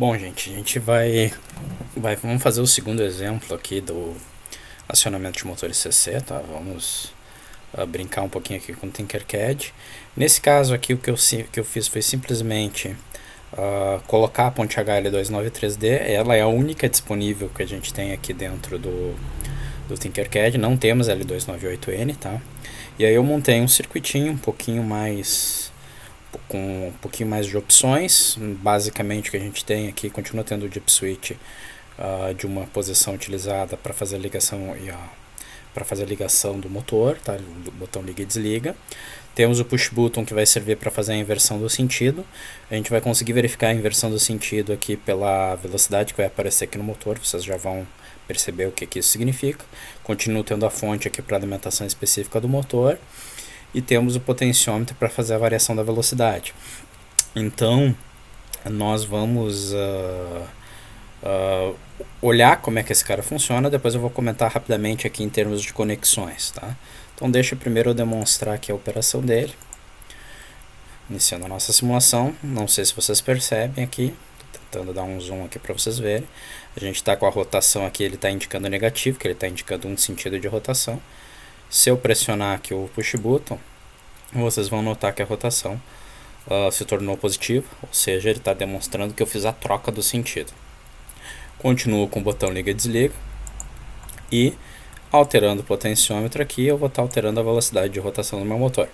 Bom, gente, a gente vamos fazer o segundo exemplo aqui do acionamento de motores CC, tá? Vamos brincar um pouquinho aqui com o Tinkercad. Nesse caso aqui, o que eu fiz foi simplesmente colocar a ponte HL293D. Ela é a única disponível que a gente tem aqui dentro do Tinkercad. Não temos L298N, tá? E aí eu montei um circuitinho um pouquinho mais com um pouquinho mais de opções. Basicamente o que a gente tem aqui continua tendo o dip switch de uma posição utilizada para fazer a ligação para fazer a ligação do motor, tá? Do botão liga e desliga. Temos o push button que vai servir para fazer a inversão do sentido. A gente vai conseguir verificar a inversão do sentido aqui pela velocidade que vai aparecer aqui no motor. Vocês já vão perceber o que isso significa. Continuo tendo a fonte aqui para alimentação específica do motor. E temos o potenciômetro para fazer a variação da velocidade. Então, nós vamos olhar como é que esse cara funciona. Depois eu vou comentar rapidamente aqui em termos de conexões, tá? Então deixa primeiro eu demonstrar aqui a operação dele. Iniciando a nossa simulação. Não sei se vocês percebem aqui. Estou tentando dar um zoom aqui para vocês verem. A gente está com a rotação aqui, ele está indicando negativo, que ele está indicando um sentido de rotação. Se eu pressionar aqui o push button, vocês vão notar que a rotação se tornou positiva, ou seja, ele está demonstrando que eu fiz a troca do sentido. Continuo com o botão liga e desliga, e alterando o potenciômetro aqui, eu vou estar alterando a velocidade de rotação do meu motor.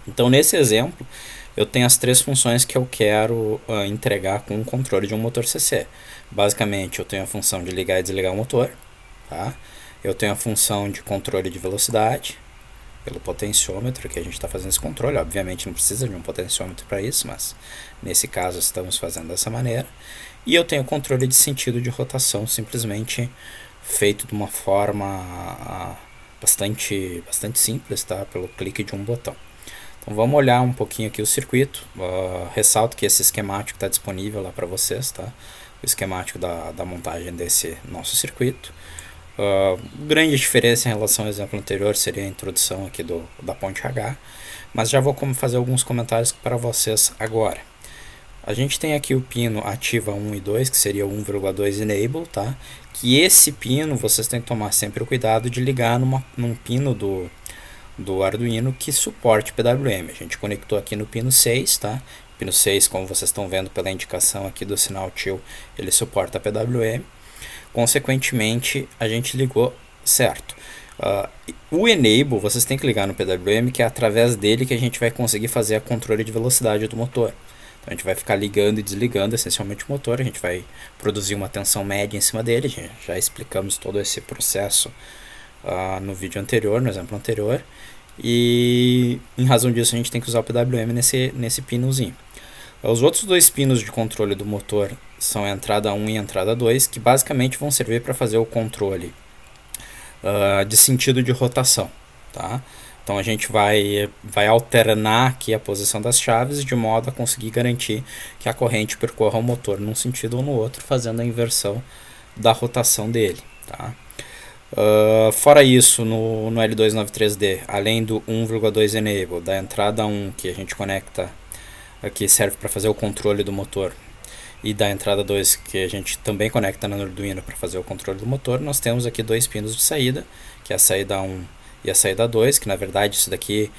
Então, nesse exemplo, eu tenho as três funções que eu quero entregar com o controle de um motor CC. Basicamente, eu tenho a função de ligar e desligar o motor, tá? Eu tenho a função de controle de velocidade, pelo potenciômetro que a gente está fazendo esse controle. Obviamente não precisa de um potenciômetro para isso, mas nesse caso estamos fazendo dessa maneira. E eu tenho o controle de sentido de rotação, simplesmente feito de uma forma bastante simples, tá? Pelo clique de um botão. Então vamos olhar um pouquinho aqui o circuito. Ressalto que esse esquemático está disponível lá para vocês, tá? O esquemático da montagem desse nosso circuito. Grande diferença em relação ao exemplo anterior seria a introdução aqui da ponte H, mas já vou fazer alguns comentários para vocês agora. A gente tem aqui o pino ativa 1 e 2, que seria o 1,2 enable, tá? Que esse pino vocês têm que tomar sempre o cuidado de ligar num pino do Arduino que suporte PWM. A gente conectou aqui no pino 6, tá? Pino 6, como vocês estão vendo pela indicação aqui do sinal TIL, ele suporta PWM. Consequentemente, a gente ligou certo. O Enable, vocês têm que ligar no PWM, que é através dele que a gente vai conseguir fazer a controle de velocidade do motor. Então, a gente vai ficar ligando e desligando essencialmente o motor, a gente vai produzir uma tensão média em cima dele. Já explicamos todo esse processo no vídeo anterior, no exemplo anterior. E em razão disso a gente tem que usar o PWM nesse pinozinho. Os outros dois pinos de controle do motor são a entrada 1 e a entrada 2, que basicamente vão servir para fazer o controle de sentido de rotação, tá? Então a gente vai alternar aqui a posição das chaves de modo a conseguir garantir que a corrente percorra o motor num sentido ou no outro, fazendo a inversão da rotação dele, tá? Fora isso, no L293D, além do 1,2 Enable, da entrada 1 que a gente conecta, que serve para fazer o controle do motor, e da entrada 2 que a gente também conecta no Arduino para fazer o controle do motor, nós temos aqui dois pinos de saída, que é a saída 1 e a saída 2, que na verdade isso daqui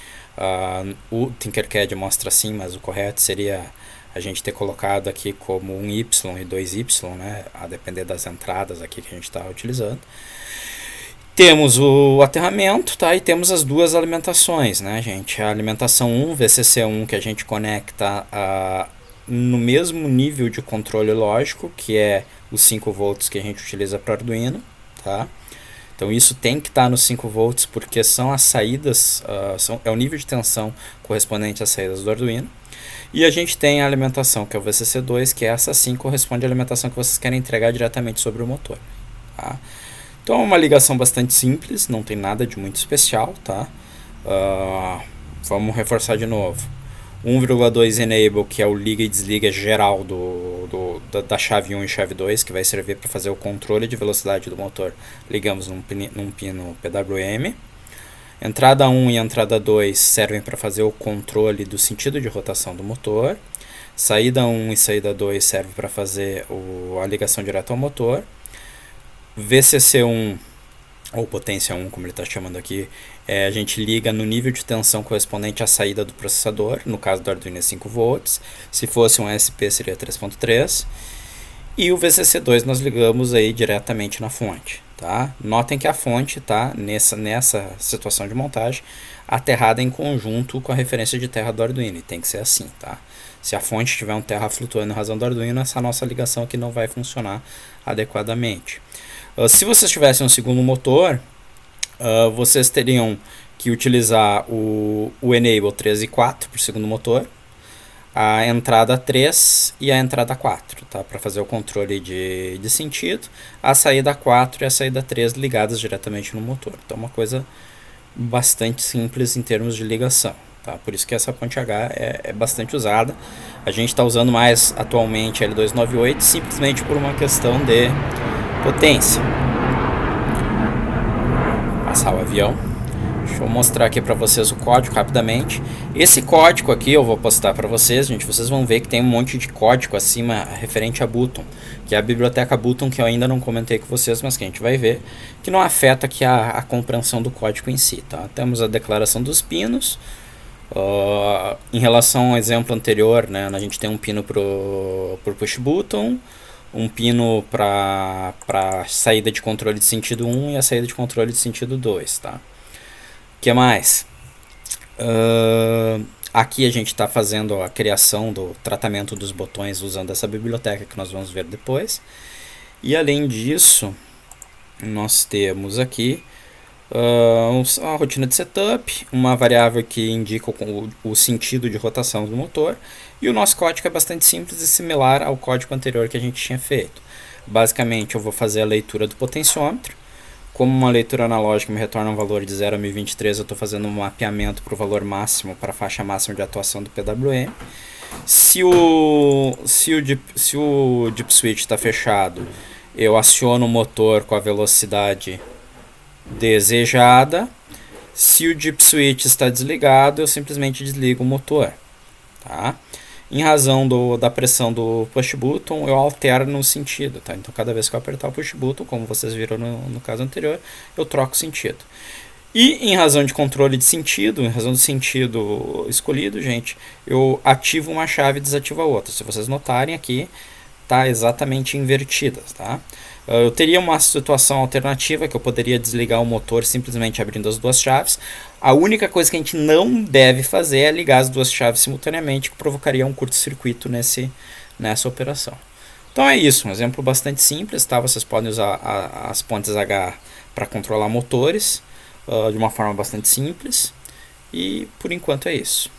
o Tinkercad mostra assim, mas o correto seria a gente ter colocado aqui como um Y e dois Y, né, a depender das entradas aqui que a gente está utilizando. Temos o aterramento, tá? E temos as duas alimentações, né, gente? A alimentação 1, VCC1, que a gente conecta no mesmo nível de controle lógico, que é os 5 volts que a gente utiliza para o Arduino, tá? Então isso tem que estar nos 5 volts porque são as saídas, é o nível de tensão correspondente às saídas do Arduino. E a gente tem a alimentação, que é o VCC2, que essa sim corresponde à alimentação que vocês querem entregar diretamente sobre o motor, tá? Então é uma ligação bastante simples, não tem nada de muito especial, tá? Vamos reforçar de novo. 1,2 Enable, que é o liga e desliga geral da chave 1 e chave 2, que vai servir para fazer o controle de velocidade do motor. Ligamos num pino PWM. Entrada 1 e entrada 2 servem para fazer o controle do sentido de rotação do motor. Saída 1 e saída 2 serve para fazer a ligação direta ao motor. VCC1, ou potência 1, como ele está chamando aqui, a gente liga no nível de tensão correspondente à saída do processador. No caso do Arduino é 5 volts. Se fosse um SP seria 3.3. E o VCC2 nós ligamos aí diretamente na fonte. Tá? Notem que a fonte está nessa situação de montagem aterrada em conjunto com a referência de terra do Arduino. E tem que ser assim. Tá? Se a fonte tiver um terra flutuando em razão do Arduino, essa nossa ligação aqui não vai funcionar adequadamente. Se vocês tivessem um segundo motor, vocês teriam que utilizar o Enable 3 e 4 para o segundo motor, a entrada 3 e a entrada 4, tá? Para fazer o controle de sentido, a saída 4 e a saída 3 ligadas diretamente no motor. Então, uma coisa bastante simples em termos de ligação. Tá? Por isso que essa ponte H é bastante usada. A gente está usando mais atualmente a L298 simplesmente por uma questão de potência. Passar o avião. Deixa eu mostrar aqui para vocês o código rapidamente. Esse código aqui eu vou postar para vocês, gente. Vocês vão ver que tem um monte de código acima referente a Button, que é a biblioteca Button, que eu ainda não comentei com vocês, mas que a gente vai ver, que não afeta aqui a compreensão do código em si. Tá? Temos a declaração dos pinos. Em relação ao exemplo anterior, né, a gente tem um pino para o push button, um pino para saída de controle de sentido 1 e a saída de controle de sentido 2. Tá? O que mais? Aqui a gente está fazendo a criação do tratamento dos botões usando essa biblioteca que nós vamos ver depois. E além disso, nós temos aqui uma rotina de setup, uma variável que indica o sentido de rotação do motor. E o nosso código é bastante simples e similar ao código anterior que a gente tinha feito. Basicamente eu vou fazer a leitura do potenciômetro. Como uma leitura analógica me retorna um valor de 0 a 1023, eu estou fazendo um mapeamento para o valor máximo, para a faixa máxima de atuação do PWM. Se o dip switch está fechado, eu aciono o motor com a velocidade desejada. Se o dip switch está desligado, eu simplesmente desligo o motor. Tá? Em razão da pressão do push button, eu alterno o sentido. Tá? Então, cada vez que eu apertar o push button, como vocês viram no caso anterior, eu troco o sentido. E em razão de controle de sentido, em razão do sentido escolhido, gente, eu ativo uma chave e desativo a outra. Se vocês notarem aqui, está exatamente invertida. Tá? Eu teria uma situação alternativa que eu poderia desligar o motor simplesmente abrindo as duas chaves. A única coisa que a gente não deve fazer é ligar as duas chaves simultaneamente, que provocaria um curto-circuito nessa operação. Então é isso, um exemplo bastante simples. Tá? Vocês podem usar as pontes H para controlar motores de uma forma bastante simples. E por enquanto é isso.